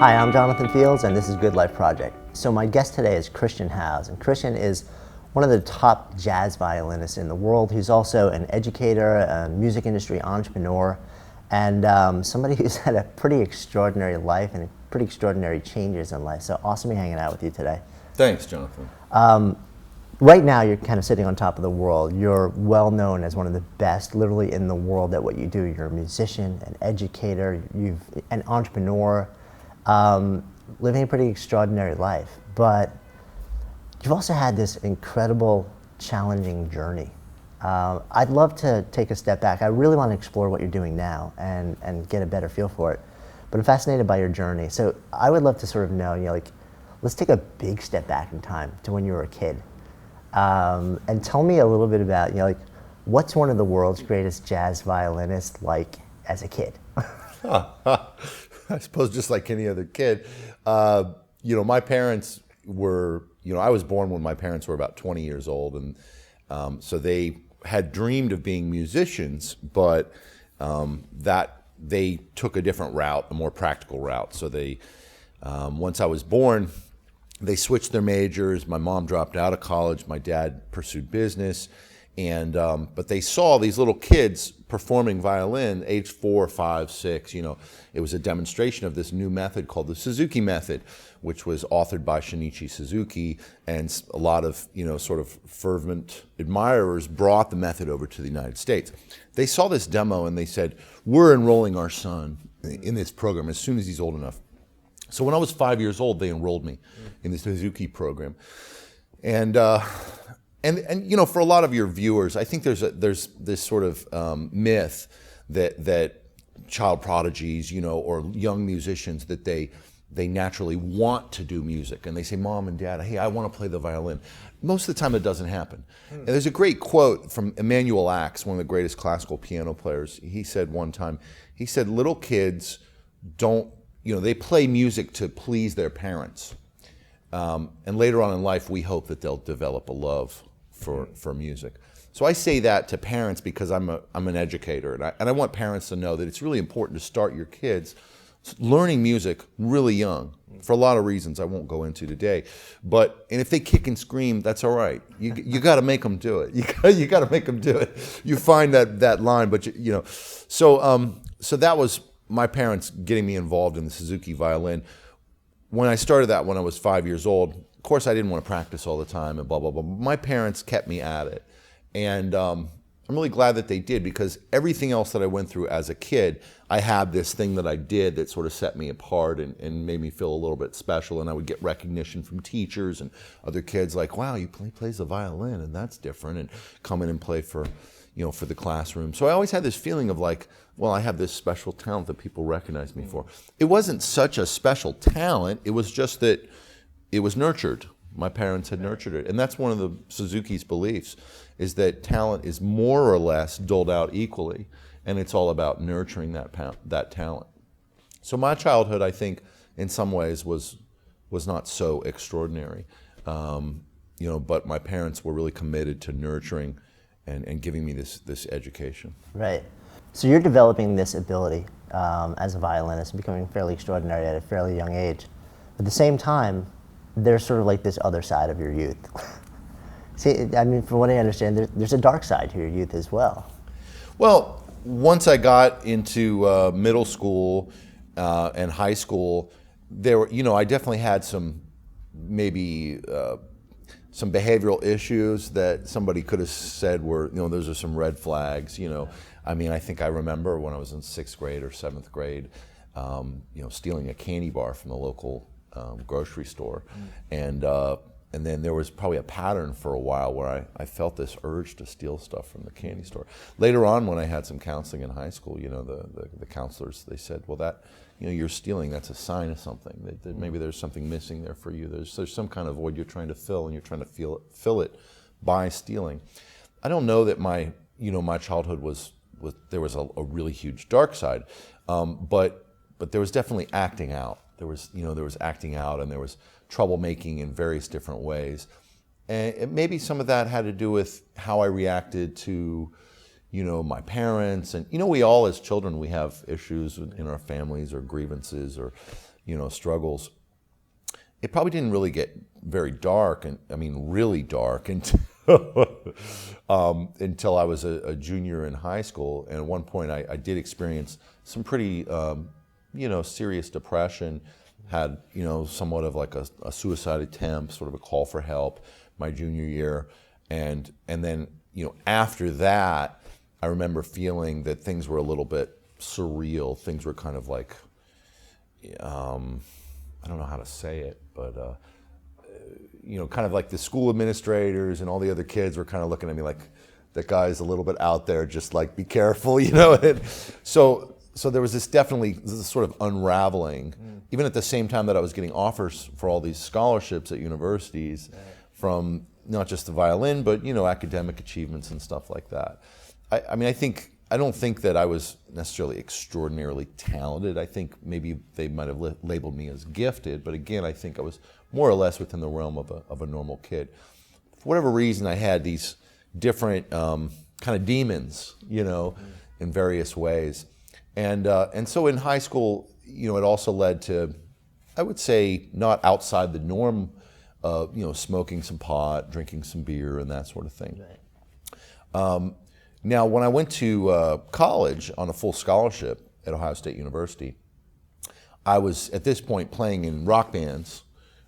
Hi, I'm Jonathan Fields, and this is Good Life Project. So my guest today is Christian Howes, and Christian is one of the top jazz violinists in the world, who's also an educator, a music industry entrepreneur, and somebody who's had a pretty extraordinary life and pretty extraordinary changes in life. So awesome hanging out with you today. Thanks, Jonathan. Right now, you're kind of sitting on top of the world. You're well known as one of the best, literally, in the world at what you do. You're a musician, an educator, an entrepreneur, living a pretty extraordinary life. But you've also had this incredible, challenging journey. I'd love to take a step back. I really want to explore what you're doing now and get a better feel for it. But I'm fascinated by your journey. So I would love to sort of know, let's take a big step back in time to when you were a kid. And tell me a little bit about, what's one of the world's greatest jazz violinists like as a kid? I suppose just like any other kid. My parents were, I was born when my parents were about 20 years old, and so they had dreamed of being musicians, but that they took a different route, a more practical route. So they, once I was born, they switched their majors. My mom dropped out of college. My dad pursued business. And but they saw these little kids performing violin, age 4, 5, 6. It was a demonstration of this new method called the Suzuki method, which was authored by Shinichi Suzuki, and a lot of sort of fervent admirers brought the method over to the United States. They saw this demo and they said, "We're enrolling our son in this program as soon as he's old enough." So when I was 5 years old, they enrolled me in the Suzuki program, and for a lot of your viewers, I think there's this sort of myth that child prodigies, or young musicians, that they naturally want to do music, and they say, "Mom and Dad, hey, I want to play the violin." Most of the time, it doesn't happen. And there's a great quote from Emanuel Ax, one of the greatest classical piano players. He said one time, "Little kids don't, they play music to please their parents, and later on in life, we hope that they'll develop a love for music." So I say that to parents because I'm an educator, and I want parents to know that it's really important to start your kids learning music really young, for a lot of reasons I won't go into today. And if they kick and scream, that's all right. You got to make them do it. You got to make them do it. You find that line, but so that was my parents getting me involved in the Suzuki violin. When I started that when I was 5 years old, of course I didn't want to practice all the time and blah, blah, blah. My parents kept me at it. And I'm really glad that they did, because everything else that I went through as a kid, I had this thing that I did that sort of set me apart and made me feel a little bit special. And I would get recognition from teachers and other kids, like, "Wow, you plays the violin, and that's different," and come in and play for the classroom. So I always had this feeling of like, well, I have this special talent that people recognize me for. It wasn't such a special talent. It was just that it was nurtured. My parents had nurtured it. And that's one of the Suzuki's beliefs, is that talent is more or less doled out equally, and it's all about nurturing that talent. So my childhood, I think, in some ways was not so extraordinary. But my parents were really committed to nurturing and giving me this education. Right. So you're developing this ability as a violinist and becoming fairly extraordinary at a fairly young age. At the same time, there's sort of like this other side of your youth. See, I mean, from what I understand, there's a dark side to your youth as well. Well, once I got into middle school and high school, I definitely had some behavioral issues that somebody could have said were, those are some red flags. I mean, I think I remember when I was in 6th grade or 7th grade, stealing a candy bar from the local grocery store, and then there was probably a pattern for a while where I felt this urge to steal stuff from the candy store. Later on, when I had some counseling in high school, the counselors, they said, "Well, that you're stealing. That's a sign of something. That maybe there's something missing there for you. There's some kind of void you're trying to fill, and you're trying to fill it by stealing." I don't know that my childhood was there was a really huge dark side, but there was definitely acting out. There was acting out, and there was troublemaking in various different ways. And maybe some of that had to do with how I reacted to, my parents. And, we all as children, we have issues in our families or grievances or struggles. It probably didn't really get very dark, and I mean really dark, until I was a junior in high school. And at one point, I did experience some pretty, serious depression. Had somewhat of like a suicide attempt, sort of a call for help, my junior year, and then after that, I remember feeling that things were a little bit surreal. Things were kind of like, I don't know how to say it, but kind of like the school administrators and all the other kids were kind of looking at me like, that guy's a little bit out there, just like be careful, And so there was this sort of unraveling, even at the same time that I was getting offers for all these scholarships at universities, from not just the violin, but academic achievements and stuff like that. I don't think that I was necessarily extraordinarily talented. I think maybe they might have labeled me as gifted, but again, I think I was more or less within the realm of a normal kid. For whatever reason, I had these different kind of demons, in various ways. And so in high school, it also led to, I would say, not outside the norm, smoking some pot, drinking some beer, and that sort of thing. Right. Now, when I went to college on a full scholarship at Ohio State University, I was at this point playing in rock bands,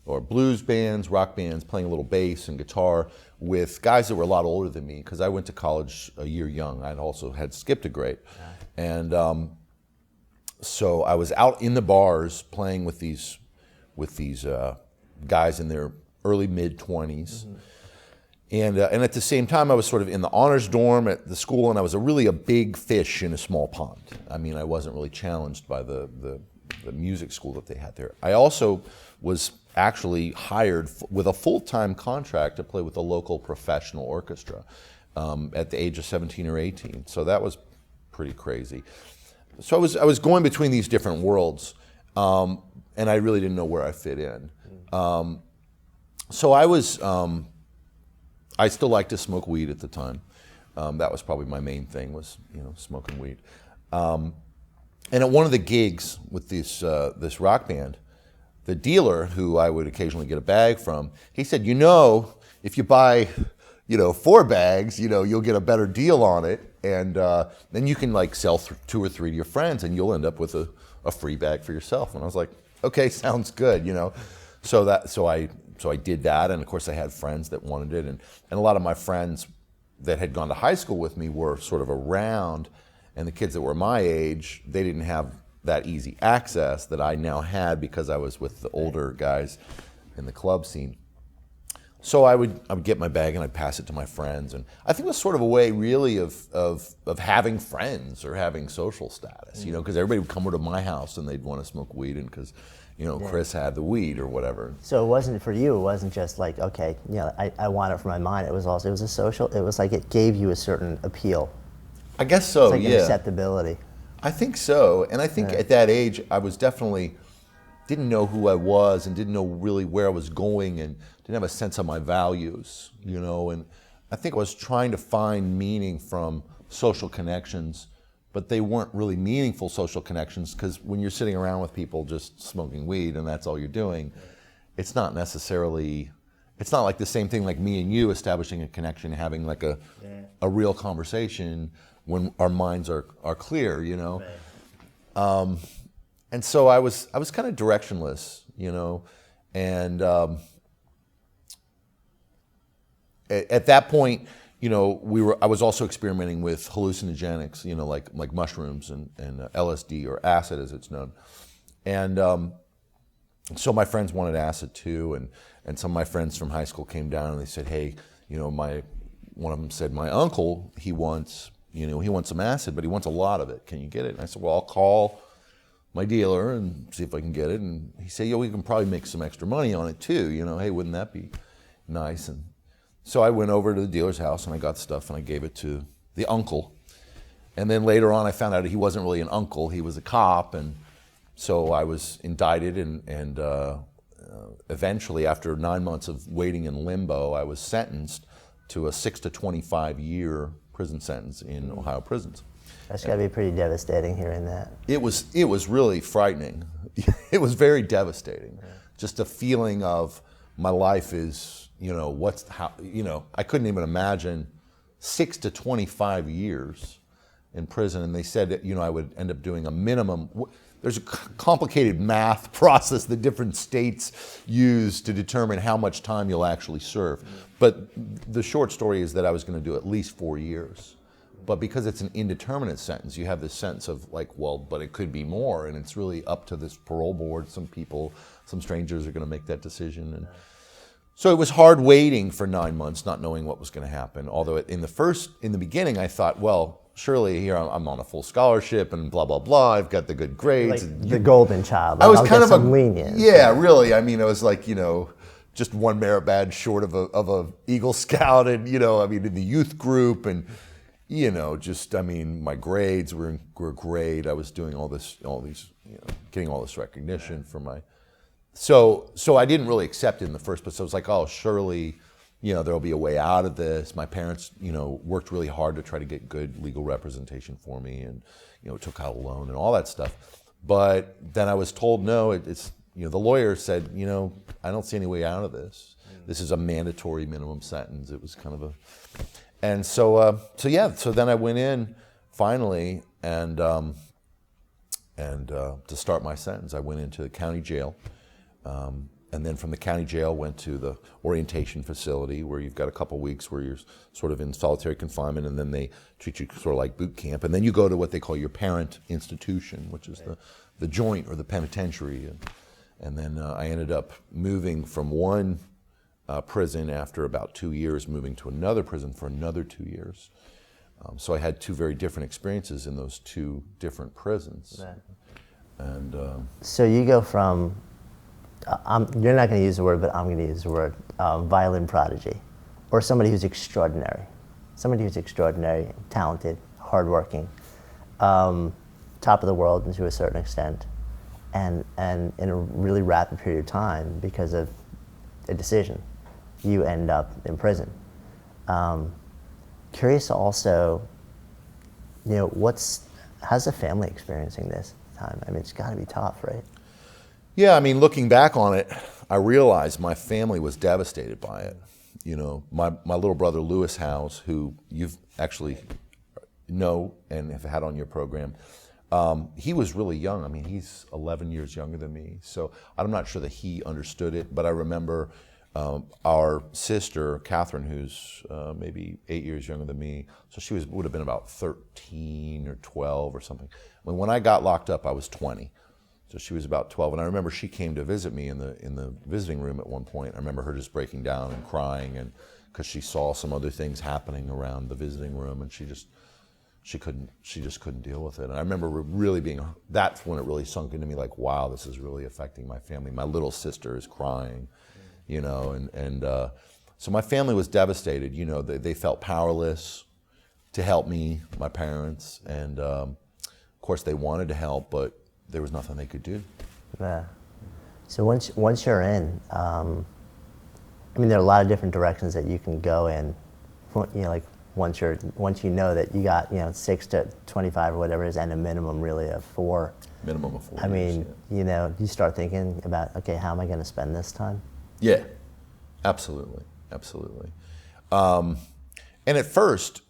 or blues bands, rock bands, playing a little bass and guitar with guys that were a lot older than me, because I went to college a year young. I'd also had skipped a grade. And so I was out in the bars playing with these guys in their early mid-20s. Mm-hmm. And at the same time, I was sort of in the honors dorm at the school, and I was really a big fish in a small pond. I mean, I wasn't really challenged by the music school that they had there. I also was actually hired with a full-time contract to play with a local professional orchestra at the age of 17 or 18. So that was pretty crazy. So I was going between these different worlds, and I really didn't know where I fit in. So I still liked to smoke weed at the time. That was probably my main thing, was smoking weed. And at one of the gigs with this rock band, the dealer, who I would occasionally get a bag from, he said, if you buy 4 bags, you'll get a better deal on it, and then you can like sell 2 or 3 to your friends, and you'll end up with a free bag for yourself. And I was like, okay, sounds good, So I did that, and of course I had friends that wanted it, and a lot of my friends that had gone to high school with me were sort of around, and the kids that were my age, they didn't have that easy access that I now had because I was with the older guys in the club scene. So I would get my bag and I'd pass it to my friends, and I think it was sort of a way really of having friends or having social status, because everybody would come over to my house and they'd want to smoke weed, and because Chris had the weed or whatever. So it wasn't for you. It wasn't just like, okay, I want it for my mind. It was a social. It was like it gave you a certain appeal. I guess so. It's like an acceptability. I think so, and I think at that age I was definitely didn't know who I was and didn't know really where I was going, and didn't have a sense of my values, And I think I was trying to find meaning from social connections. But they weren't really meaningful social connections, because when you're sitting around with people just smoking weed and that's all you're doing, it's not like the same thing like me and you establishing a connection, having like a real conversation when our minds are clear, Right. And so I was kind of directionless, and at that point, I was also experimenting with hallucinogenics, like mushrooms and LSD, or acid as it's known. And so my friends wanted acid too, and some of my friends from high school came down and they said, hey, one of them said, my uncle, he wants some acid, but he wants a lot of it. Can you get it? And I said, well, I'll call my dealer and see if I can get it. And he said, we can probably make some extra money on it too. Hey, wouldn't that be nice? And so I went over to the dealer's house and I got stuff and I gave it to the uncle. And then later on I found out he wasn't really an uncle, he was a cop. And so I was indicted, and eventually, after 9 months of waiting in limbo, I was sentenced to a 6 to 25 year prison sentence in Ohio prisons. That's got to be pretty devastating hearing that. It was really frightening. It was very devastating. Just a feeling of my life is, I couldn't even imagine 6 to 25 years in prison. And they said that, I would end up doing a minimum. There's a complicated math process that different states use to determine how much time you'll actually serve. But the short story is that I was going to do at least 4 years. But because it's an indeterminate sentence, you have this sense of but it could be more, and it's really up to this parole board. Some strangers are going to make that decision. And so it was hard waiting for 9 months, not knowing what was going to happen. Although in the beginning, I thought, well, surely here I'm on a full scholarship and blah, blah, blah. I've got the good grades. Like the golden child. I was kind of lenient. Yeah, really. I mean, I was like, just one merit badge short of a Eagle Scout, and in the youth group, and my grades were great. I was doing all these, getting all this recognition for my. So I didn't really accept it in the first place. So I was like, oh, surely, there'll be a way out of this. My parents, worked really hard to try to get good legal representation for me, and took out a loan and all that stuff. But then I was told, no, it's the lawyer said, I don't see any way out of this. This is a mandatory minimum sentence. It was kind of a. And so then I went in finally, and to start my sentence, I went into the county jail, and then from the county jail went to the orientation facility, where you've got a couple weeks where you're sort of in solitary confinement, and then they treat you sort of like boot camp, and then you go to what they call your parent institution, which is the joint or the penitentiary, and then I ended up moving from one prison after about 2 years, moving to another prison for another 2 years. So I had two very different experiences in those two different prisons. Right. And so you go from, you're not going to use the word, but I'm going to use the word, violin prodigy, or somebody who's extraordinary, talented, hardworking, top of the world to a certain extent, and in a really rapid period of time, because of a decision, you end up in prison. Curious also, how's the family experiencing this time? I mean, it's got to be tough, right? yeah, looking back on it, I realized my family was devastated by it. My little brother Lewis Howes, who you've actually know and have had on your program, he was really young. He's 11 years younger than me, so I'm not sure that he understood it, but I remember our sister, Catherine, who's maybe 8 years younger than me, so she would have been about 13 or 12 or something. When I got locked up, I was 20, so she was about 12, and I remember she came to visit me in the visiting room at one point. I remember her just breaking down and crying, and because she saw some other things happening around the visiting room, and she just couldn't deal with it. And I remember really that's when it really sunk into me, like, wow, this is really affecting my family. My little sister is crying, so my family was devastated. They felt powerless to help me, my parents, and of course they wanted to help, but there was nothing they could do. Yeah. So once you're in, there are a lot of different directions that you can go in. Once you know that you got 6 to 25 or whatever it is, and a minimum really of 4. Minimum of 4 years, you start thinking about, okay, how am I going to spend this time? Yeah, absolutely. And at first,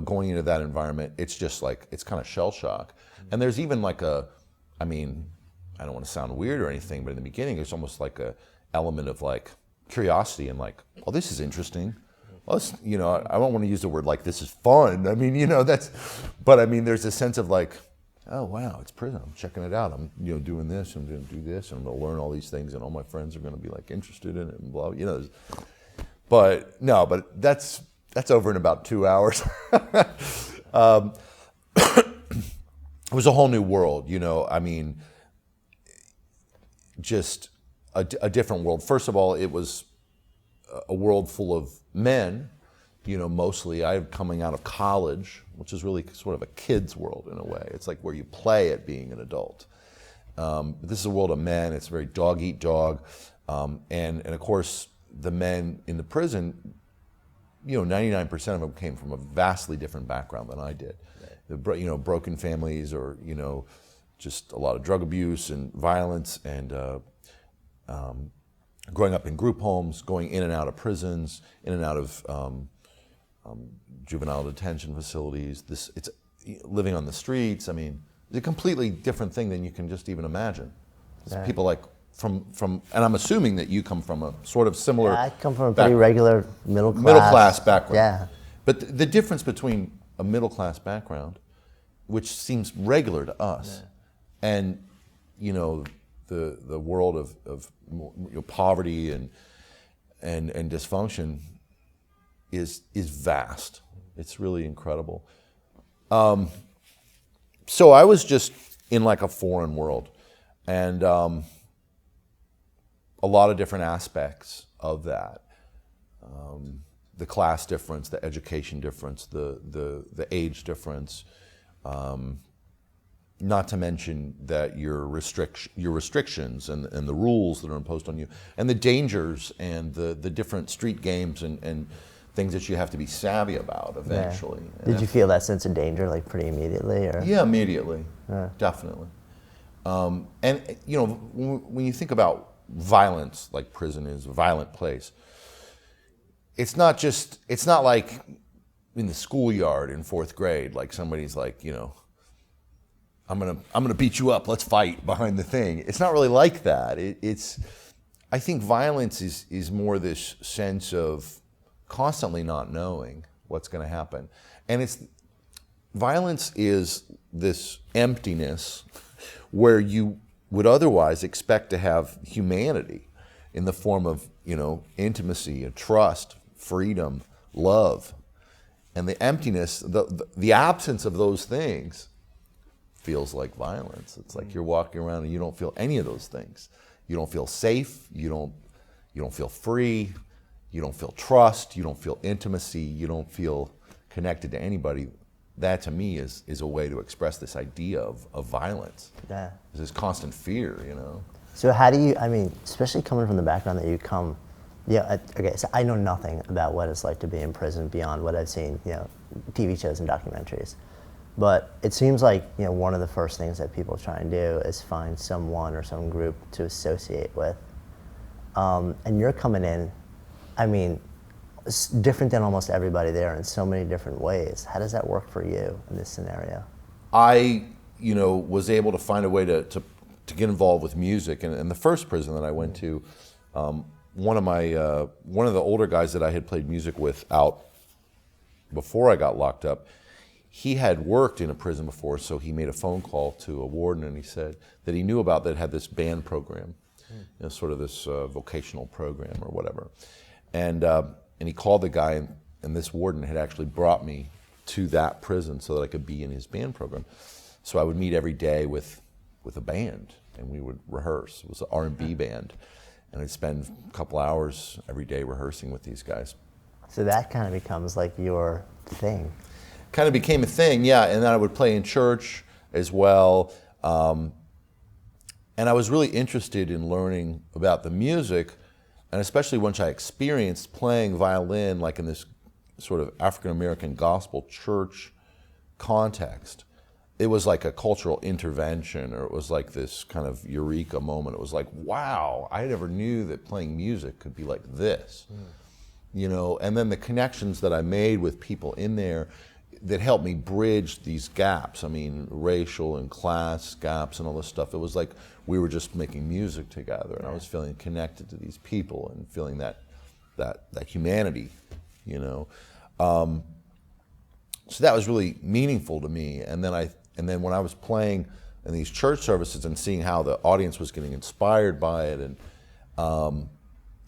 going into that environment, it's just like, it's kind of shell shock. And there's even like I don't want to sound weird or anything, but in the beginning, there's almost like a element of like curiosity and like, oh, this is interesting. Well, I don't want to use the word like this is fun. But there's a sense of like, oh wow, it's prison. I'm checking it out. I'm doing this. I'm going to do this, and I'm going to learn all these things, and all my friends are going to be like interested in it and blah. But that's over in about 2 hours. It was a whole new world. Just a different world. First of all, it was a world full of men, mostly. I'm coming out of college, which is really sort of a kid's world in a way. It's like where you play at being an adult. But this is a world of men. It's very dog eat dog. And of course, the men in the prison, 99% of them came from a vastly different background than I did. Right. broken families, or just a lot of drug abuse and violence, and growing up in group homes, going in and out of prisons, in and out of juvenile detention facilities. It's living on the streets. I mean, it's a completely different thing than you can just even imagine. Yeah. People like from, and I'm assuming that you come from a sort of similar. Yeah, I come from a pretty regular middle class background. Yeah. But the difference between a middle class background, which seems regular to us, and the world of poverty and dysfunction is vast. It's really incredible. So I was just in like a foreign world, and a lot of different aspects of that. The class difference, the education difference, the age difference, not to mention that your restrictions and the rules that are imposed on you, and the dangers and the different street games and things that you have to be savvy about eventually. Yeah. Did you feel that sense of danger like pretty immediately? Or? Yeah, immediately, definitely. And when you think about violence, like prison is a violent place. It's not like in the schoolyard in 4th grade, like somebody's like, I'm gonna beat you up, let's fight behind the thing. It's not really like that. I think violence is more this sense of constantly not knowing what's gonna happen. And violence is this emptiness where you would otherwise expect to have humanity in the form of, intimacy and trust, freedom, love. And the emptiness, the absence of those things feels like violence. It's like you're walking around and you don't feel any of those things. You don't feel safe, you don't feel free, you don't feel trust, you don't feel intimacy, you don't feel connected to anybody. That to me is a way to express this idea of violence. Yeah. There's this constant fear, So how do you, especially coming from the background that you come, okay, so I know nothing about what it's like to be in prison beyond what I've seen, TV shows and documentaries. But it seems like, one of the first things that people try and do is find someone or some group to associate with. And you're coming in, it's different than almost everybody there in so many different ways. How does that work for you in this scenario? I, was able to find a way to get involved with music. And the first prison that I went to, one of the older guys that I had played music with out before I got locked up, he had worked in a prison before, so he made a phone call to a warden, and he said that he knew about that had this band program, sort of this vocational program or whatever. And he called the guy, and this warden had actually brought me to that prison so that I could be in his band program. So I would meet every day with a band, and we would rehearse. It was an R&B band, and I'd spend a couple hours every day rehearsing with these guys. So that kind of becomes like your thing. Kind of became a thing, yeah, and then I would play in church as well. And I was really interested in learning about the music, and especially once I experienced playing violin like in this sort of African-American gospel church context. It was like a cultural intervention, or it was like this kind of eureka moment. It was like, wow, I never knew that playing music could be like this. And then the connections that I made with people in there that helped me bridge these gaps. Racial and class gaps and all this stuff. It was like we were just making music together, and I was feeling connected to these people and feeling that humanity, So that was really meaningful to me. And then when I was playing in these church services and seeing how the audience was getting inspired by it, and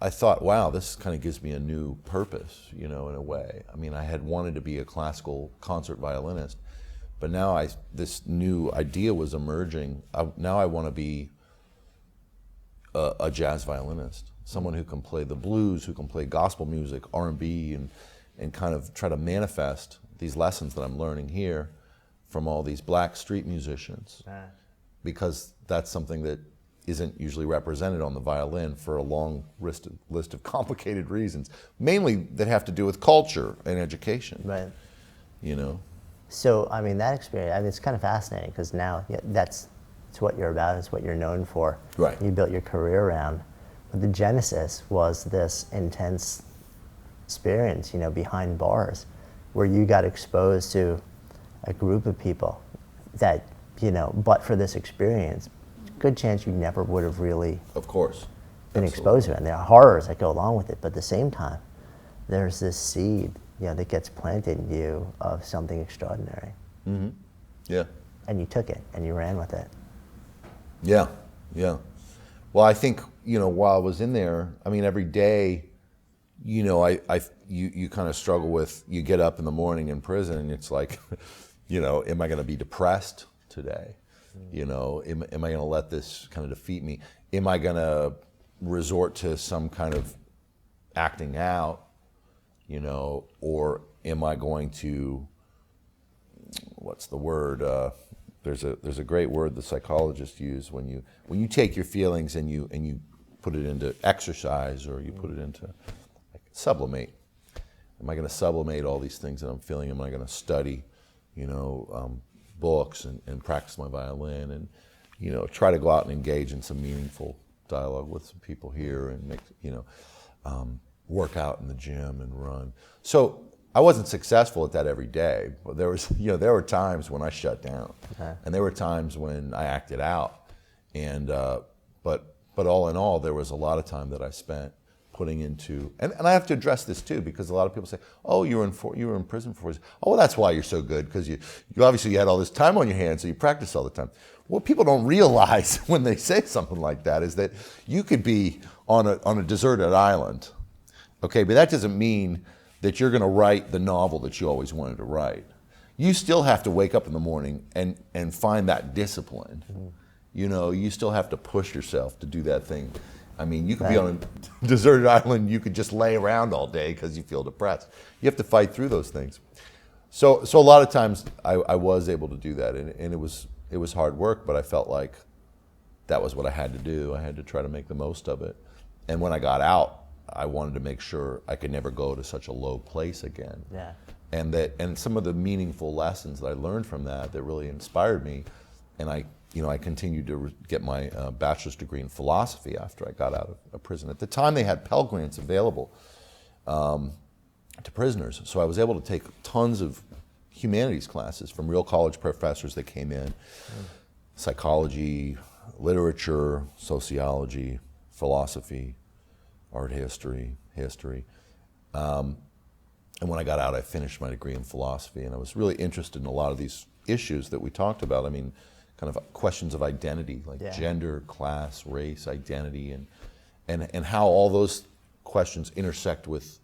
I thought, wow, this kind of gives me a new purpose, in a way. I had wanted to be a classical concert violinist, but now this new idea was emerging. Now I want to be a jazz violinist, someone who can play the blues, who can play gospel music, R&B, and kind of try to manifest these lessons that I'm learning here from all these black street musicians, because that's something that isn't usually represented on the violin for a long list of complicated reasons, mainly that have to do with culture and education. Right. So, I mean, that experience, I mean, it's kind of fascinating because now that's it's what you're about, it's what you're known for. Right. You built your career around. But the genesis was this intense experience, behind bars, where you got exposed to a group of people that, but for this experience, good chance you never would have really Of course. been Absolutely. exposed to it. And there are horrors that go along with it, but at the same time, there's this seed, that gets planted in you of something extraordinary. Mm-hmm. Yeah. And you took it and you ran with it. Yeah, yeah. Well, I think, while I was in there, I mean, every day, you kind of struggle with, you get up in the morning in prison and it's like, am I going to be depressed today? Am I going to let this kind of defeat me? Am I going to resort to some kind of acting out, or am I going to, what's the word? There's a great word the psychologists use when you take your feelings and you put it into exercise, or you put it into sublimate. Am I going to sublimate all these things that I'm feeling? Am I going to study, books and practice my violin and try to go out and engage in some meaningful dialogue with some people here and make work out in the gym and run. So I wasn't successful at that every day, but there were times when I shut down, and there were times when I acted out, and but all in all, there was a lot of time that I spent putting into, and I have to address this too, because a lot of people say, oh, you were in prison for 4 years. Oh, well, that's why you're so good, because you obviously had all this time on your hands, so you practice all the time. What people don't realize when they say something like that is that you could be on a deserted island, okay, but that doesn't mean that you're going to write the novel that you always wanted to write. You still have to wake up in the morning and find that discipline. Mm-hmm. You still have to push yourself to do that thing. I mean, you could be on a deserted island, you could just lay around all day because you feel depressed. You have to fight through those things. So a lot of times I was able to do that, and it was hard work, but I felt like that was what I had to do. I had to try to make the most of it. And when I got out, I wanted to make sure I could never go to such a low place again. Yeah. And some of the meaningful lessons that I learned from that really inspired me, and I continued to get my bachelor's degree in philosophy after I got out of prison. At the time, they had Pell Grants available to prisoners, so I was able to take tons of humanities classes from real college professors that came in, psychology, literature, sociology, philosophy, art history. And when I got out, I finished my degree in philosophy, and I was really interested in a lot of these issues that we talked about. I mean, kind of questions of identity, like gender, class, race, identity, and how all those questions intersect with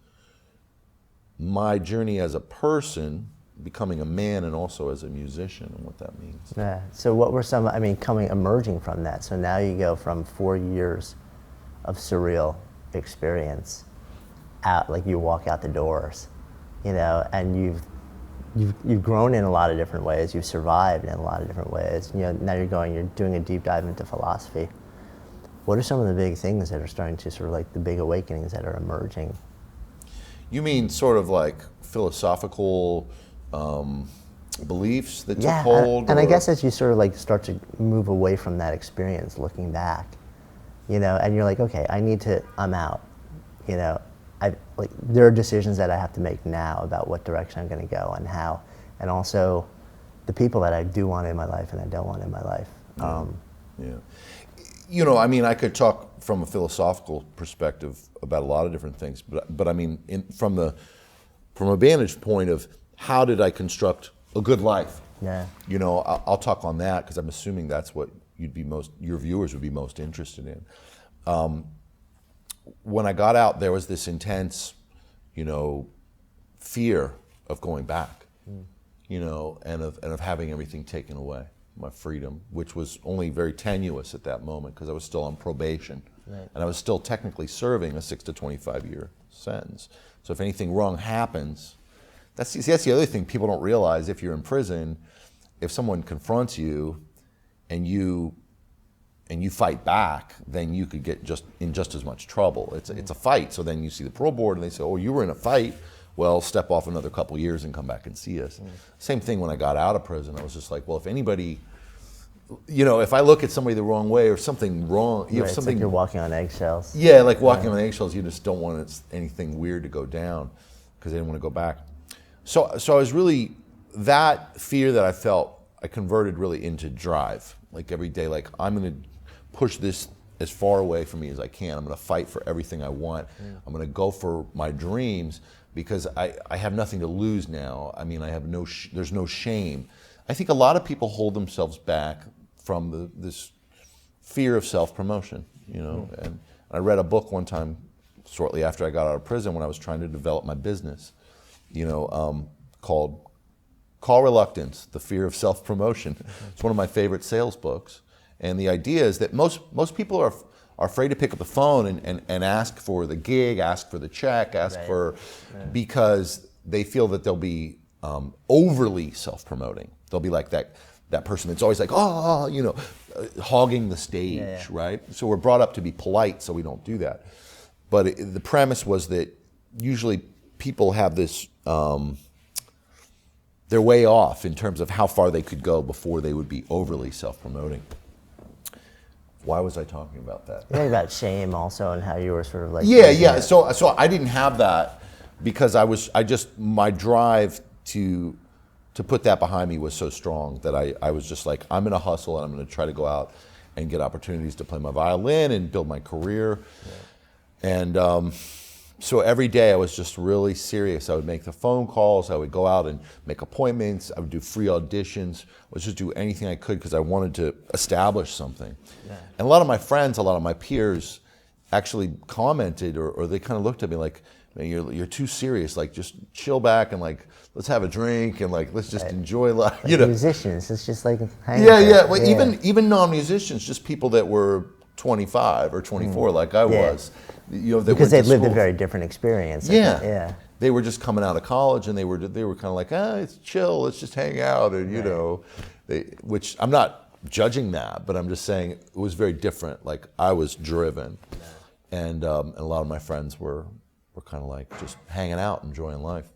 my journey as a person, becoming a man, and also as a musician, and what that means. Yeah. So what were emerging from that? So now you go from 4 years of surreal experience out, like you walk out the doors, and you've grown in a lot of different ways. You've survived in a lot of different ways. Now you're doing a deep dive into philosophy. What are some of the big things that are starting to sort of like the big awakenings that are emerging? You mean sort of like philosophical beliefs that took hold? And I guess as you sort of like start to move away from that experience, looking back, and you're like, okay, I'm out. There are decisions that I have to make now about what direction I'm going to go and how, and also the people that I do want in my life and I don't want in my life. I mean, I could talk from a philosophical perspective about a lot of different things, but I mean, from a vantage point of how did I construct a good life? Yeah. I'll talk on that because I'm assuming that's what your viewers would be most interested in. When I got out, there was this intense, fear of going back, and of having everything taken away, my freedom, which was only very tenuous at that moment because I was still on probation, and I was still technically serving a 6 to 25 year sentence. So if anything wrong happens, that's the other thing people don't realize. If you're in prison, if someone confronts you, and you fight back, then you could get just as much trouble. It's a fight. So then you see the parole board and they say, oh, you were in a fight. well, step off another couple years and come back and see us. Same thing when I got out of prison. I was just like, well, if anybody, if I look at somebody the wrong way or something wrong, Right, it's something like you're walking on eggshells. yeah, like walking on eggshells, you just don't want anything weird to go down because they didn't want to go back. So I was really, that fear that I felt, I converted really into drive. Like every day, like I'm going to push this as far away from me as I can. I'm going to fight for everything I want. I'm going to go for my dreams because I have nothing to lose now. I mean, I have there's no shame. I think a lot of people hold themselves back from this fear of self-promotion, And I read a book one time shortly after I got out of prison when I was trying to develop my business, called Call Reluctance, The Fear of Self-Promotion. It's one of my favorite sales books. And the idea is that most people are afraid to pick up the phone and ask for the gig, ask for the check, because they feel that they'll be overly self-promoting. They'll be like that person that's always like, hogging the stage, right? So we're brought up to be polite, so we don't do that. But the premise was that usually people have this, they're way off in terms of how far they could go before they would be overly self-promoting. Why was I talking about that? Yeah, about shame also and how you were sort of like... Yeah. So I didn't have that because my drive to put that behind me was so strong that I was just like, I'm going to hustle and I'm going to try to go out and get opportunities to play my violin and build my career. Yeah. And so every day I was just really serious. I would make the phone calls. I would go out and make appointments. I would do free auditions. I would just do anything I could because I wanted to establish something. Yeah. And a lot of my friends, a lot of my peers actually commented or they kind of looked at me like, man, you're too serious. Like, just chill back and like, let's have a drink and like, let's just enjoy life. Like musicians, it's just like hanging Well, even non-musicians, just people that were 25 or 24 like I was. Because they lived a very different experience. Yeah. They were just coming out of college and they were kind of like, it's chill, let's just hang out, and which I'm not judging that, but I'm just saying it was very different. Like I was driven, and a lot of my friends were kind of like just hanging out, enjoying life.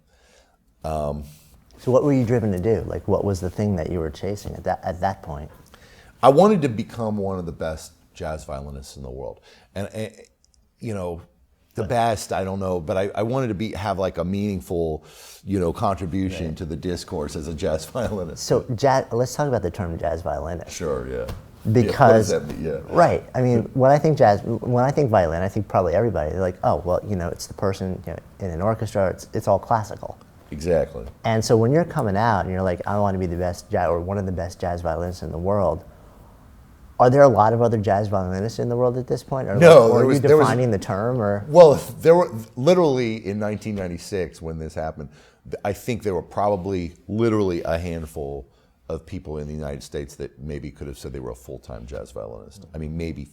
So what were you driven to do? Like, what was the thing that you were chasing at that point? I wanted to become one of the best jazz violinists in the world, and the best, I don't know, but I wanted to have like a meaningful, contribution to the discourse as a jazz violinist. So let's talk about the term jazz violinist. Sure, yeah. Because, what does that mean? Yeah. Right. I mean, when I think violin, I think probably everybody, they're like, oh, well, it's the person in an orchestra, it's all classical. Exactly. And so when you're coming out and you're like, I want to be the best jazz, or one of the best jazz violinists in the world, are there a lot of other jazz violinists in the world at this point? Or no. Or are you defining the term? Or? Well, there were literally in 1996 when this happened, I think there were probably literally a handful of people in the United States that maybe could have said they were a full-time jazz violinist. I mean, maybe,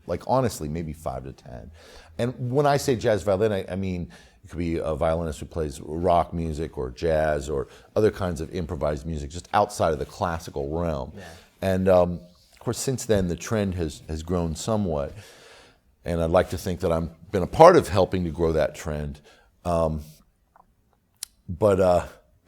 like honestly, maybe 5 to 10. And when I say jazz violin, I mean, it could be a violinist who plays rock music or jazz or other kinds of improvised music just outside of the classical realm. Yeah. And of course, since then, the trend has grown somewhat. And I'd like to think that I've been a part of helping to grow that trend. But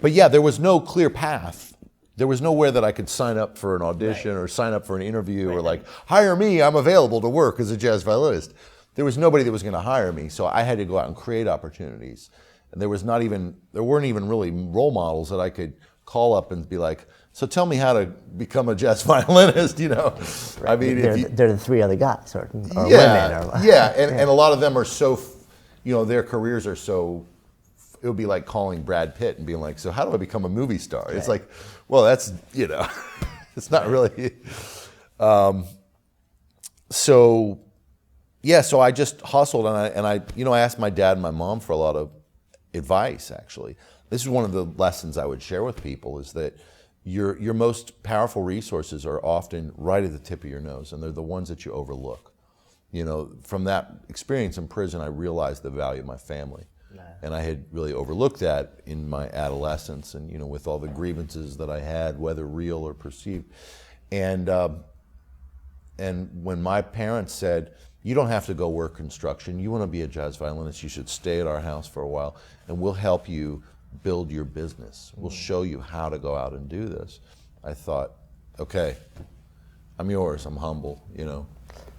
yeah, there was no clear path. There was nowhere that I could sign up for an audition or sign up for an interview or like, hire me, I'm available to work as a jazz violinist. There was nobody that was going to hire me, so I had to go out and create opportunities. And there weren't even really role models that I could call up and be like, so tell me how to become a jazz violinist, Right. I mean, they're the 3 other guys or women. And a lot of them are so, their careers are so, it would be like calling Brad Pitt and being like, so how do I become a movie star? Right. It's like, well, that's, it's not really. So I just hustled and I asked my dad and my mom for a lot of advice, actually. This is one of the lessons I would share with people is that your most powerful resources are often right at the tip of your nose, and they're the ones that you overlook. From that experience in prison, I realized the value of my family. And I had really overlooked that in my adolescence and, with all the grievances that I had, whether real or perceived. And when my parents said, you don't have to go work construction. You want to be a jazz violinist, you should stay at our house for a while, and we'll help you build your business. We'll show you how to go out and do this. I thought, okay, I'm yours, I'm humble, you know.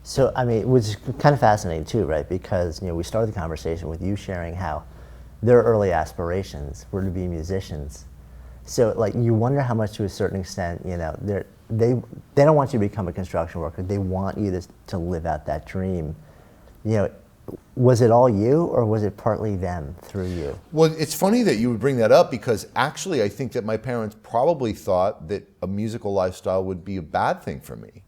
So, I mean, it was kind of fascinating too, right? Because, you know, we started the conversation with you sharing how their early aspirations were to be musicians. So, like, you wonder how much, to a certain extent, you know, they don't want you to become a construction worker. They want you to live out that dream. You know, was it all you, or was it partly them through you? Well, it's funny that you would bring that up, because actually I think that my parents probably thought that a musical lifestyle would be a bad thing for me.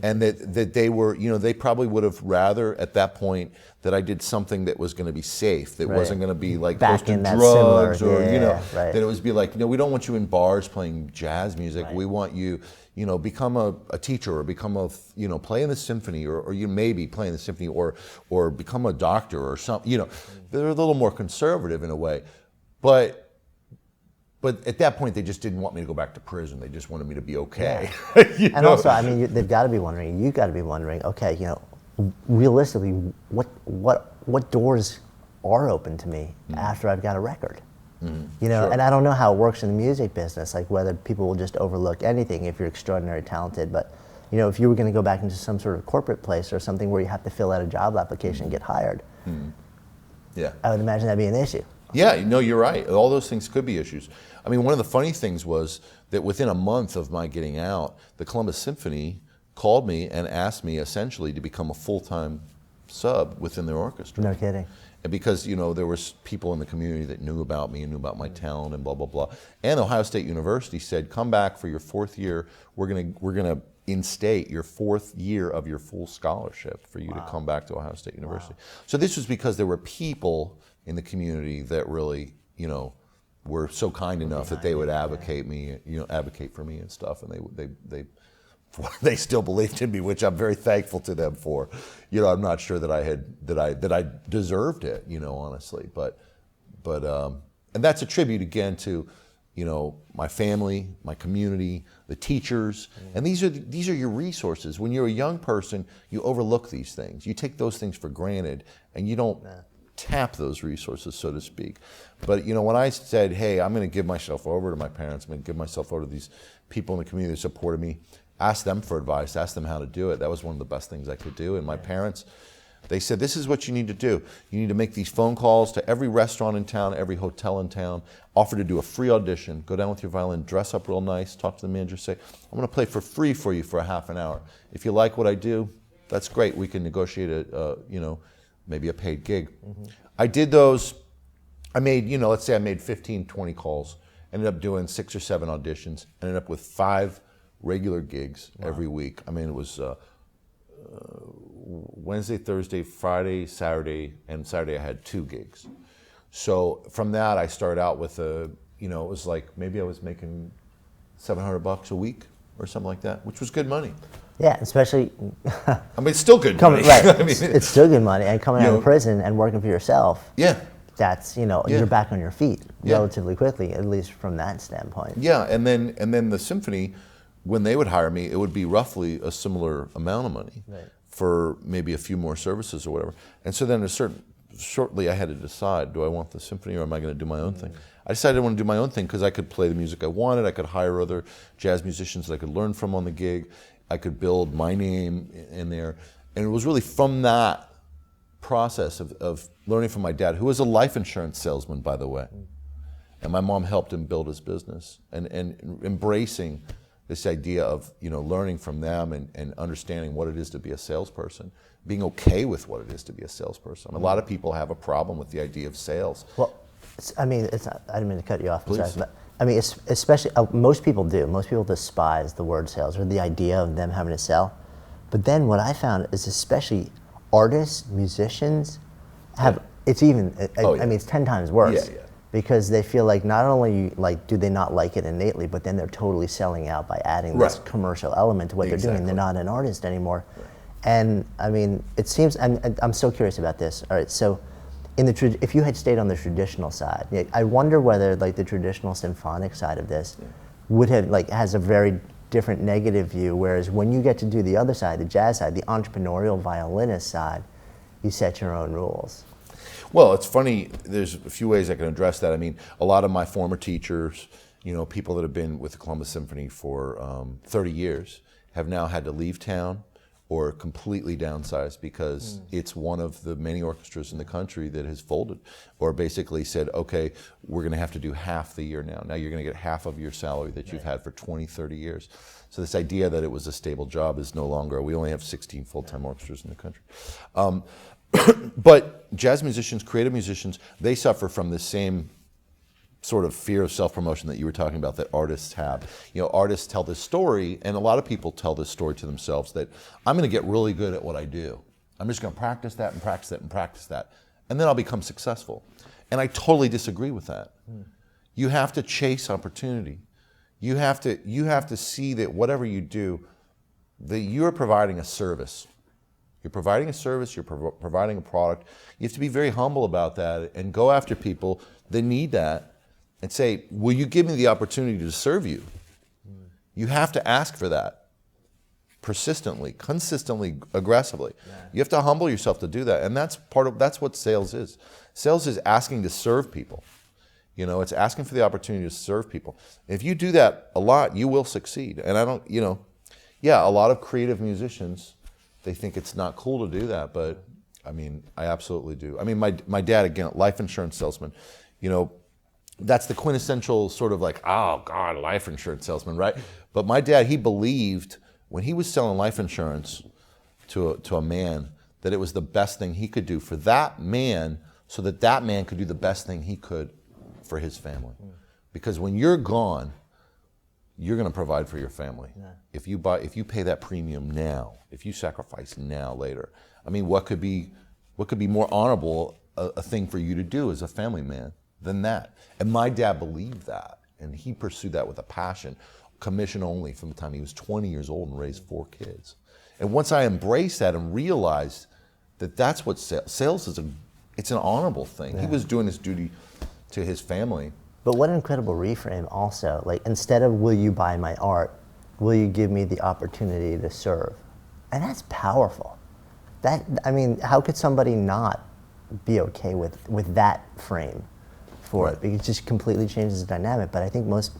And that they were, you know, they probably would have rather at that point that I did something that was going to be safe, that wasn't going to be like Back close to in that drugs, similar, or, you know, right. that it was be like, you know, we don't want you in bars playing jazz music. Right. We want you, you know, become a teacher, or become a, you know, play in the symphony, or you maybe play in the symphony, or become a doctor or something. You know, they're a little more conservative in a way, but at that point they just didn't want me to go back to prison. They just wanted me to be okay. Yeah. You And know? also, I mean, they've got to be wondering, you got to be wondering, okay, you know, realistically, what doors are open to me after I've got a record? You know, Sure. and I don't know how it works in the music business, like whether people will just overlook anything if you're extraordinarily talented. But, you know, if you were going to go back into some sort of corporate place or something where you have to fill out a job application and get hired, Yeah. I would imagine that'd be an issue. Yeah, no, you're right. All those things could be issues. I mean, one of the funny things was that within a month of my getting out, the Columbus Symphony called me and asked me essentially to become a full-time sub within their orchestra. No kidding. And because, you know, there was people in the community that knew about me and knew about my talent and blah, blah, blah. And Ohio State University said, come back for your 4th year. We're gonna instate your 4th year of your full scholarship for you to come back to Ohio State University. So this was because there were people in the community that really, you know, were so kind enough that they would advocate for me and stuff, and they still believed in me, which I'm very thankful to them for. You know, I'm not sure that I deserved it, you know, honestly, but and that's a tribute again to, you know, my family, my community, the teachers, and these are your resources. When you're a young person, you overlook these things. You take those things for granted, and you don't tap those resources, so to speak. But, you know, when I said, hey, I'm going to give myself over to my parents, I'm going to give myself over to these people in the community that supported me, ask them for advice, ask them how to do it. That was one of the best things I could do. And my parents, they said, this is what you need to do. You need to make these phone calls to every restaurant in town, every hotel in town, offer to do a free audition, go down with your violin, dress up real nice, talk to the manager, say, I'm going to play for free for you for a half an hour. If you like what I do, that's great. We can negotiate you know, maybe a paid gig. I did those. I made, you know, let's say I made 15, 20 calls, ended up doing 6 or 7 auditions, ended up with 5 regular gigs every week. I mean, it was Wednesday, Thursday, Friday, Saturday, and Saturday I had 2 gigs. So from that, I started out with you know, it was like maybe I was making $700 a week or something like that, which was good money. Yeah, especially. I mean, it's still good money. Right, I mean, it's still good money, and coming out know, of prison and working for yourself. Yeah. That's, you know, Yeah. you're back on your feet Yeah. relatively quickly, at least from that standpoint. Yeah, and then the symphony, when they would hire me, it would be roughly a similar amount of money for maybe a few more services or whatever. And so then shortly I had to decide, do I want the symphony or am I going to do my own thing? I decided I want to do my own thing because I could play the music I wanted, I could hire other jazz musicians that I could learn from on the gig, I could build my name in there. And it was really from that process of learning from my dad, who was a life insurance salesman, by the way. And my mom helped him build his business, and embracing this idea of, you know, learning from them and understanding what it is to be a salesperson, being okay with what it is to be a salesperson. A lot of people have a problem with the idea of sales. Well, I mean, I didn't mean to cut you off, Please. sorry, but I mean, especially, most people do. Most people despise the word sales or the idea of them having to sell. But then what I found is especially artists, musicians, it's even, I mean, it's 10 times worse. Yeah. Because they feel like not only like do they not like it innately, but then they're totally selling out by adding this commercial element to what they're doing. They're not an artist anymore. Right. And I mean, it seems, and I'm so curious about this. All right, so if you had stayed on the traditional side, I wonder whether like the traditional symphonic side of this would have has a very different negative view, whereas when you get to do the other side, the jazz side, the entrepreneurial violinist side, you set your own rules. Well, it's funny, there's a few ways I can address that. I mean, a lot of my former teachers, people that have been with the Columbus Symphony for 30 years have now had to leave town or completely downsize because it's one of the many orchestras in the country that has folded or basically said, okay, we're going to have to do half the year now. Now you're going to get half of your salary that you've had for 20, 30 years. So this idea that it was a stable job is no longer. We only have 16 full-time orchestras in the country. But jazz musicians, creative musicians, they suffer from the same sort of fear of self-promotion that you were talking about that artists have. Artists tell this story, and a lot of people tell this story to themselves that I'm going to get really good at what I do. I'm just going to practice that and practice that and practice that, and then I'll become successful. And I totally disagree with that. You have to chase opportunity. You have to see that whatever you do, that you're providing a service. You're providing a service, you're providing a product. You have to be very humble about that and go after people that need that and say, will you give me the opportunity to serve you? You have to ask for that persistently, consistently, aggressively. Yeah. You have to humble yourself to do that, and that's what sales is. Sales is asking to serve people. It's asking for the opportunity to serve people. If you do that a lot, you will succeed. And a lot of creative musicians, they think it's not cool to do that, but I mean, I absolutely do. I mean, my dad, again, life insurance salesman, that's the quintessential sort of like, oh God, life insurance salesman, right? But my dad, he believed when he was selling life insurance to a man that it was the best thing he could do for that man so that that man could do the best thing he could for his family. Because when you're gone, you're going to provide for your family. Yeah. If you pay that premium now, if you sacrifice now, later, I mean, what could be more honorable a thing for you to do as a family man than that? And my dad believed that, and he pursued that with a passion, commission only from the time he was 20 years old and raised 4 kids. And once I embraced that and realized that that's what sales is, it's an honorable thing. Yeah. He was doing his duty to his family. But what an incredible reframe also. Like, instead of will you buy my art, will you give me the opportunity to serve? And that's powerful. How could somebody not be okay with that frame for it? Because it just completely changes the dynamic. But I think most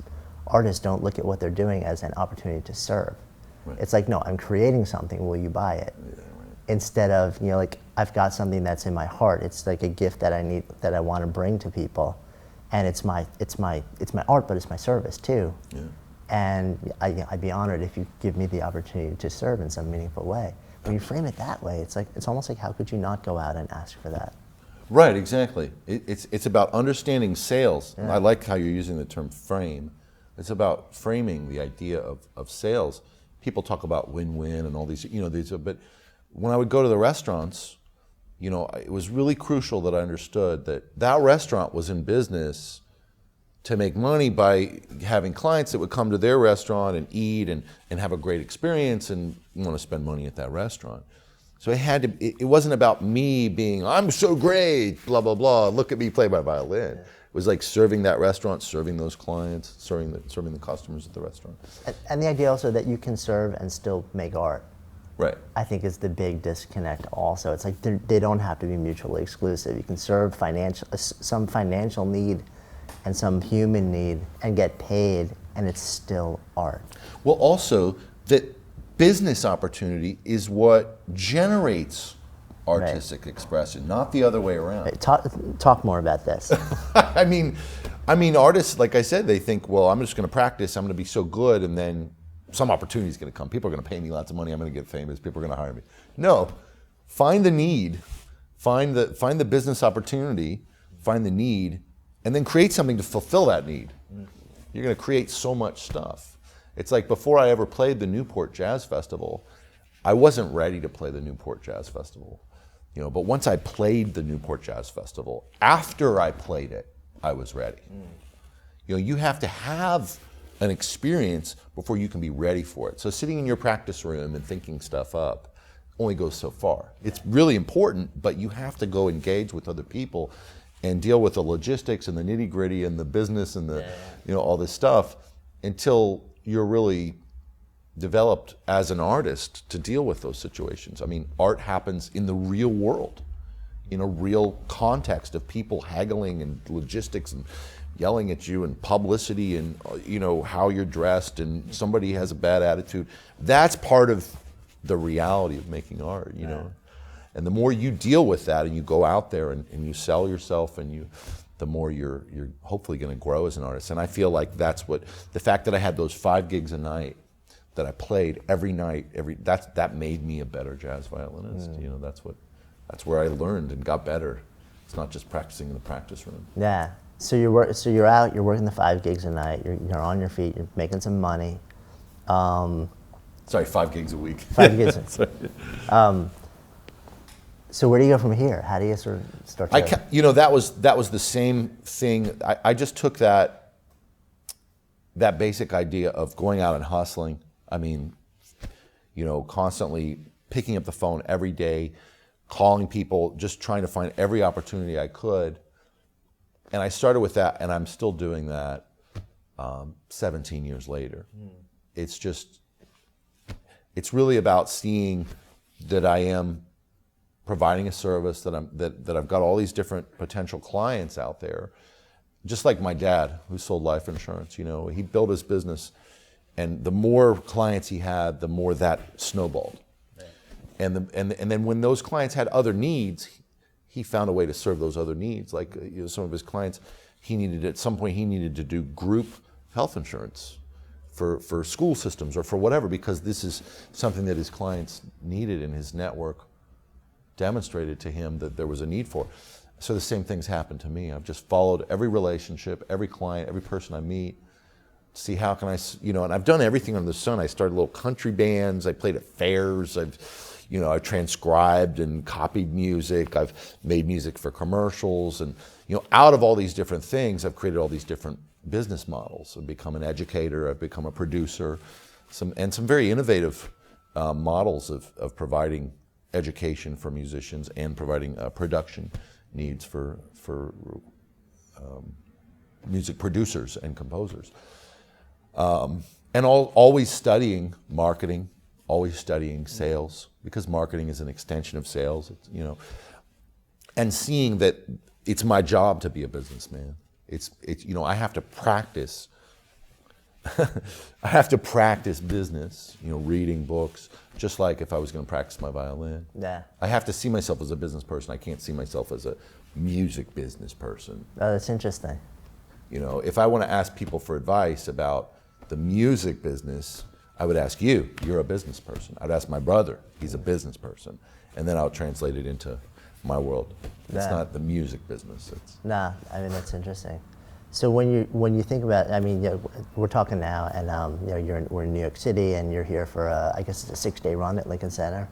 artists don't look at what they're doing as an opportunity to serve. Right. It's like, no, I'm creating something, will you buy it? Yeah, right. Instead of, I've got something that's in my heart. It's like a gift that I need, that I want to bring to people. And it's my art, but it's my service too. Yeah. And I'd be honored if you give me the opportunity to serve in some meaningful way. When you frame it that way, it's almost like, how could you not go out and ask for that? Right, exactly. It's about understanding sales. Yeah. I like how you're using the term frame. It's about framing the idea of sales. People talk about win-win and all these, but when I would go to the restaurants, it was really crucial that I understood that restaurant was in business to make money by having clients that would come to their restaurant and eat and have a great experience and want to spend money at that restaurant. So it wasn't about me being, I'm so great, blah, blah, blah, look at me play my violin. It was like serving that restaurant, serving those clients, serving the customers at the restaurant. And the idea also that you can serve and still make art. Right. I think is the big disconnect also. It's like they don't have to be mutually exclusive. You can serve some financial need and some human need and get paid, and it's still art. Well, also, that business opportunity is what generates artistic expression, not the other way around. Talk more about this. I mean, artists, like I said, they think, well, I'm just going to practice, I'm going to be so good, and then some opportunity is going to come. People are going to pay me lots of money. I'm going to get famous. People are going to hire me. No, find the need, find the business opportunity, find the need, and then create something to fulfill that need. You're going to create so much stuff. It's like before I ever played the Newport Jazz Festival, I wasn't ready to play the Newport Jazz Festival. But once I played the Newport Jazz Festival, after I played it, I was ready. You have to have an experience before you can be ready for it. So sitting in your practice room and thinking stuff up only goes so far. It's really important, but you have to go engage with other people and deal with the logistics and the nitty-gritty and the business and the all this stuff until you're really developed as an artist to deal with those situations. I mean, art happens in the real world, in a real context of people haggling and logistics and yelling at you and publicity and, you know, how you're dressed and somebody has a bad attitude. That's part of the reality of making art, you know. And the more you deal with that and you go out there and you sell yourself, and the more you're hopefully going to grow as an artist. And I feel like that's what, the fact that I had those 5 gigs a night, that I played every night, that made me a better jazz violinist. You know, that's where I learned and got better. It's not just practicing in the practice room. Yeah. So you're out, you're working the 5 gigs a night, you're on your feet, you're making some money. Sorry, 5 gigs a week. 5 gigs. So where do you go from here? How do you sort of start to... You know, that was the same thing. I just took that basic idea of going out and hustling. I mean, you know, constantly picking up the phone every day, calling people, just trying to find every opportunity I could. And I started with that, and I'm still doing that 17 years later. It's just, it's really about seeing that I am providing a service, that I've got all these different potential clients out there. Just like my dad, who sold life insurance, you know, he built his business, and the more clients he had, the more that snowballed. And then when those clients had other needs, he found a way to serve those other needs. Like, you know, some of his clients, at some point he needed to do group health insurance for school systems or for whatever, because this is something that his clients needed, and his network demonstrated to him that there was a need for. So the same things happened to me. I've just followed every relationship, every client, every person I meet, see how can I, you know, and I've done everything under the sun. I started little country bands, I played at fairs, I've transcribed and copied music, I've made music for commercials, and, you know, out of all these different things, I've created all these different business models. I've become an educator, I've become a producer, some very innovative models of providing education for musicians and providing production needs for music producers and composers. And always studying marketing, always studying sales, because marketing is an extension of sales, you know, and seeing that it's my job to be a businessman. It's you know, I have to practice. I have to practice business, you know, reading books, just like if I was going to practice my violin. Yeah. I have to see myself as a business person. I can't see myself as a music business person. Oh, that's interesting. You know, if I want to ask people for advice about the music business, I would ask you. You're a business person. I'd ask my brother. He's a business person. And then I'll translate it into my world. It's not the music business. Nah, I mean, that's interesting. So when you think about, I mean, you know, we're talking now, and you know, we're in New York City, and you're here for I guess it's a 6-day run at Lincoln Center.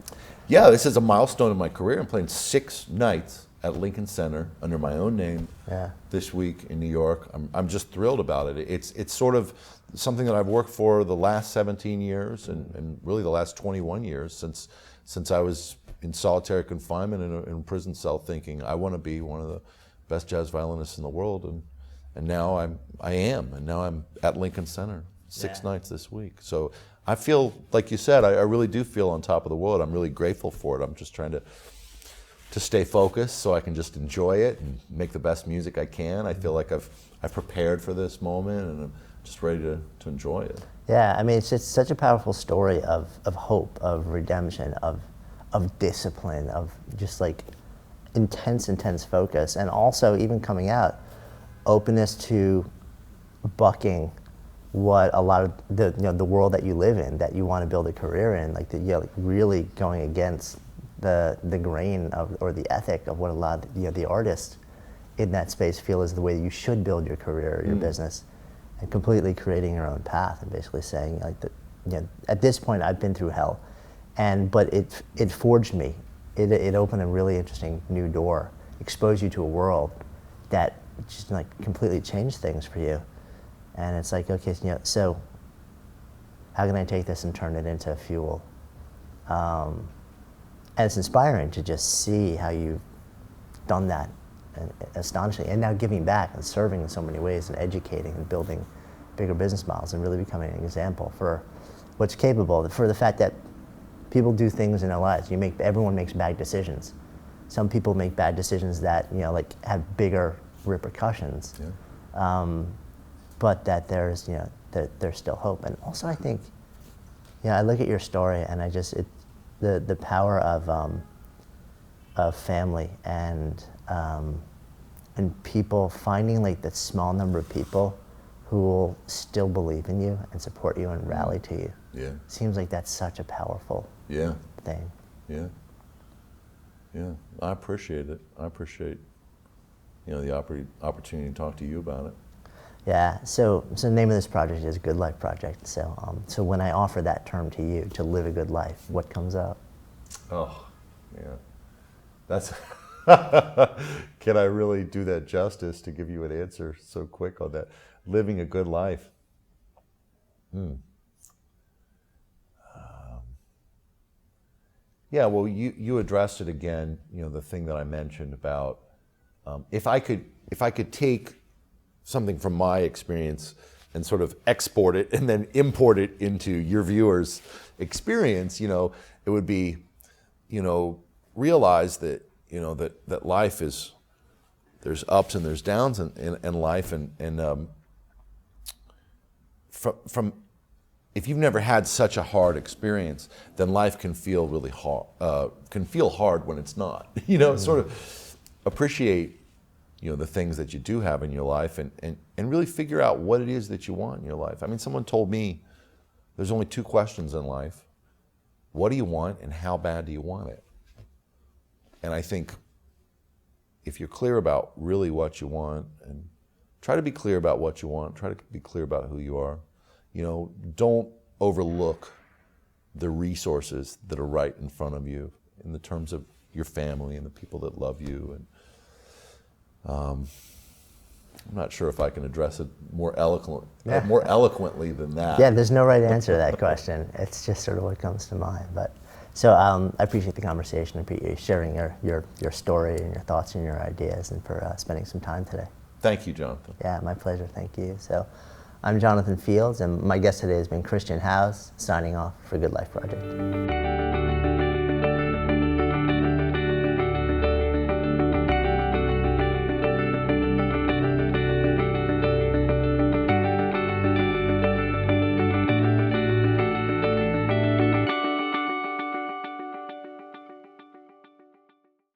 Yeah, this is a milestone in my career. I'm playing 6 nights at Lincoln Center under my own name this week in New York. I'm just thrilled about it. It's sort of something that I've worked for the last 17 years and really the last 21 years since I was in solitary confinement in a prison cell, thinking I want to be one of the best jazz violinists in the world, and now I am, and now I'm at Lincoln Center 6 nights this week. So I feel, like you said, I really do feel on top of the world. I'm really grateful for it. I'm just trying to stay focused so I can just enjoy it and make the best music I can. I feel like I've prepared for this moment, and I'm just ready to enjoy it. Yeah, I mean, it's just such a powerful story of hope, of redemption, of discipline, of just like intense focus, and also even coming out, openness to bucking what a lot of the world that you live in, that you want to build a career in, like like really going against the grain of, or the ethic of what a lot of the artists in that space feel is the way you should build your career or your business, and completely creating your own path, and basically saying like that, at this point I've been through hell, but it forged me. It opened a really interesting new door, exposed you to a world that just like completely changed things for you. And it's like, okay, so how can I take this and turn it into fuel? And it's inspiring to just see how you've done that, and astonishing, and now giving back and serving in so many ways, and educating and building bigger business models, and really becoming an example for what's capable, for the fact that people do things in their lives. Everyone makes bad decisions. Some people make bad decisions that, you know, like have bigger repercussions. Yeah. But that there's, you know, that there's still hope. And also I think, I look at your story and I just, the power of family and people finding like that small number of people who will still believe in you and support you and rally to you. Yeah. Seems like that's such a powerful thing. Yeah. Yeah. I appreciate it. I appreciate, you know, the opportunity to talk to you about it. Yeah. So the name of this project is Good Life Project. So so when I offer that term to you, to live a good life, what comes up? Oh, yeah. That's. Can I really do that justice to give you an answer so quick on that? Living a good life. Yeah, well, you addressed it again. You know, the thing that I mentioned about if I could take something from my experience and sort of export it and then import it into your viewers' experience, you know, it would be, you know, realize that, you know, that life is, there's ups and there's downs in life, and from if you've never had such a hard experience, then life can feel really hard. Can feel hard when it's not. You know, sort of appreciate, you know, the things that you do have in your life, and really figure out what it is that you want in your life. I mean, someone told me there's only two questions in life: what do you want, and how bad do you want it? And I think if you're clear about really what you want, and try to be clear about what you want, try to be clear about who you are. You know, don't overlook the resources that are right in front of you in the terms of your family and the people that love you. And I'm not sure if I can address it more eloquently than that. Yeah, there's no right answer to that question. It's just sort of what comes to mind. But so I appreciate the conversation. I appreciate you sharing your story and your thoughts and your ideas, and for spending some time today. Thank you, Jonathan. Yeah, my pleasure. Thank you. So I'm Jonathan Fields, and my guest today has been Christian Howes, signing off for Good Life Project.